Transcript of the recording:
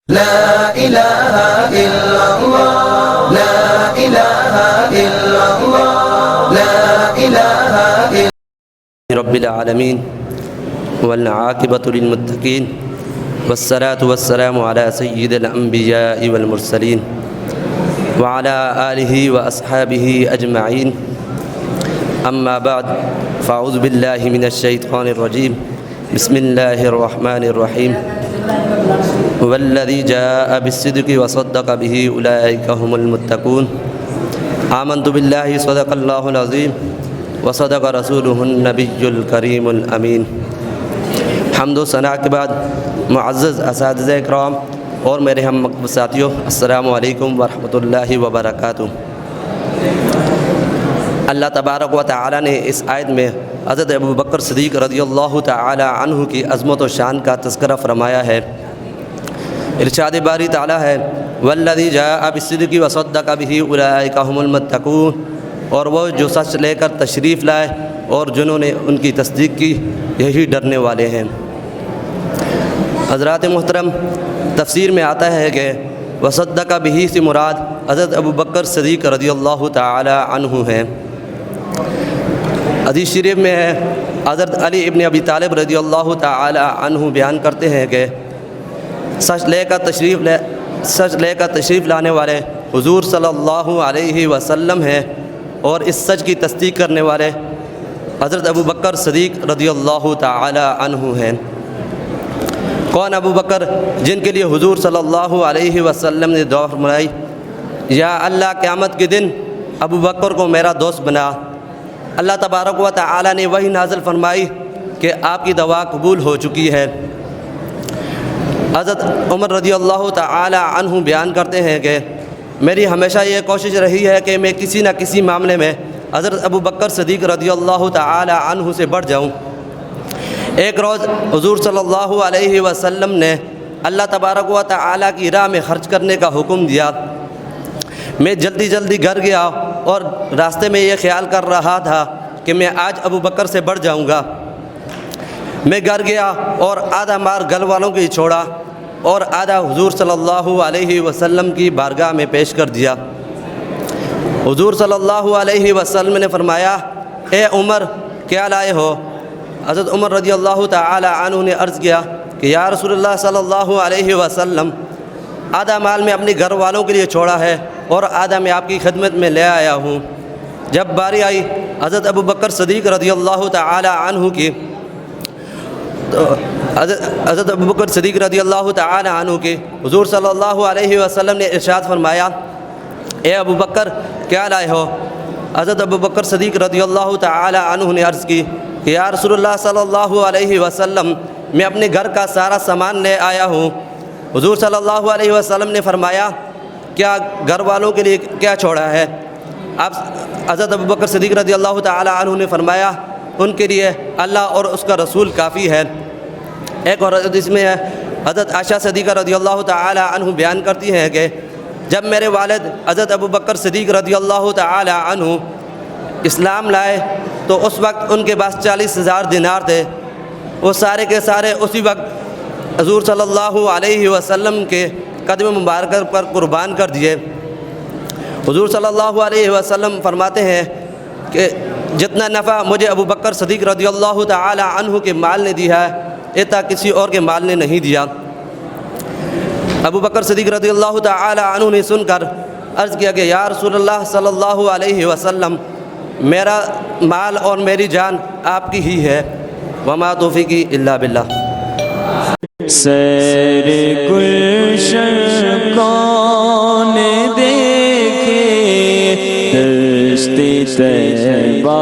لا إله إلا الله لا إله إلا الله لا إله إلا رب العالمين والعاقبة للمتقين والصلاة والسلام على سيد الأنبياء والمرسلين وعلى آله وأصحابه أجمعين أما بعد فأعوذ بالله من الشيطان الرجيم بسم الله الرحمن الرحيم والذي جاء بالصدق وصدق به أولئك هم المتقون آمنت بالله صدق الله العظيم وصدق رسوله النبي الكريم الأمين۔ حمد و ثنا کے بعد معزز اساتذہ کرام اور میرے ہم مکتب ساتھیوں، السلام علیکم ورحمۃ اللہ وبرکاتہ۔ اللہ تبارک و تعالی نے اس آیت میں حضرت ابوبکر صدیق رضی اللہ تعالی عنہ کی عظمت و شان کا تذکرہ فرمایا ہے۔ ارشاد باری تعالی ہے والذی جاء بالصدق وصدق به اولئک هم المتقون، اور وہ جو سچ لے کر تشریف لائے اور جنہوں نے ان کی تصدیق کی یہی ڈرنے والے ہیں۔ حضرات محترم، تفسیر میں آتا ہے کہ وصدق به سے مراد حضرت ابوبکر صدیق رضی اللہ تعالی عنہ ہیں۔ حدیث شریف میں ہے حضرت علی ابن ابی طالب رضی اللہ تعالی عنہ بیان کرتے ہیں کہ سچ لے کر تشریف لانے والے حضور صلی اللہ علیہ وسلم ہیں، اور اس سچ کی تصدیق کرنے والے حضرت ابوبکر صدیق رضی اللہ تعالی عنہ ہیں۔ کون ابوبکر؟ جن کے لیے حضور صلی اللہ علیہ وسلم نے دعا فرمائی، یا اللہ قیامت کے دن ابوبکر کو میرا دوست بنا۔ اللہ تبارک و تعالی نے وحی نازل فرمائی کہ آپ کی دعا قبول ہو چکی ہے۔ حضرت عمر رضی اللہ تعالی عنہ بیان کرتے ہیں کہ میری ہمیشہ یہ کوشش رہی ہے کہ میں کسی نہ کسی معاملے میں حضرت ابوبکر صدیق رضی اللہ تعالی عنہ سے بڑھ جاؤں۔ ایک روز حضور صلی اللہ علیہ وسلم نے اللہ تبارک و تعالی کی راہ میں خرچ کرنے کا حکم دیا۔ میں جلدی گھر گیا اور راستے میں یہ خیال کر رہا تھا کہ میں آج ابوبکر سے بڑھ جاؤں گا۔ میں گھر گیا اور آدھا مار گھر والوں کی چھوڑا اور آدھا حضور صلی اللہ علیہ وسلم کی بارگاہ میں پیش کر دیا۔ حضور صلی اللہ علیہ وسلم نے فرمایا، اے عمر کیا لائے ہو؟ حضرت عمر رضی اللہ تعالی عنہ نے عرض کیا کہ یا رسول اللہ صلی اللہ علیہ وسلم، آدھا مال میں اپنے گھر والوں کے لیے چھوڑا ہے اور آدھا میں آپ کی خدمت میں لے آیا ہوں۔ جب باری آئی حضرت ابوبکر صدیق رضی اللہ تعالی عنہ کی، حضرت ابوبکر صدیق رضی اللہ تعالی عنہ کے حضور صلی اللہ علیہ وسلم نے ارشاد فرمایا، اے ابوبکر کیا لائے ہو؟ حضرت ابوبکر صدیق رضی اللہ تعالی عنہ نے عرض کی کہ یا رسول اللہ صلی اللہ علیہ وسلم، میں اپنے گھر کا سارا سامان لے آیا ہوں۔ حضور صلی اللہ علیہ وسلم نے فرمایا، کیا گھر والوں کے لیے کیا چھوڑا ہے؟ حضرت ابوبکر صدیق رضی اللہ تعالی عنہ نے فرمایا، ان کے لیے اللہ اور اس کا رسول کافی ہے۔ ایک اور حدیث میں ہے حضرت عائشہ صدیقہ رضی اللہ تعالی عنہ بیان کرتی ہیں کہ جب میرے والد حضرت ابوبکر صدیق رضی اللہ تعالی عنہ اسلام لائے تو اس وقت ان کے پاس 40,000 دینار تھے۔ وہ سارے کے سارے اسی وقت حضور صلی اللہ علیہ وسلم کے قدم مبارک پر قربان کر دیے۔ حضور صلی اللہ علیہ وسلم فرماتے ہیں کہ جتنا نفع مجھے ابوبکر صدیق رضی اللہ تعالی عنہ کے مال نے دیا ہے، اتنا کسی اور کے مال نے نہیں دیا۔ ابوبکر صدیق رضی اللہ تعالی عنہ نے سن کر عرض کیا کہ یا رسول اللہ صلی اللہ علیہ وسلم، میرا مال اور میری جان آپ کی ہی ہے، وما توفیقی الا باللہ۔ سیر گلشن کون دیکھے، دشت طیبہ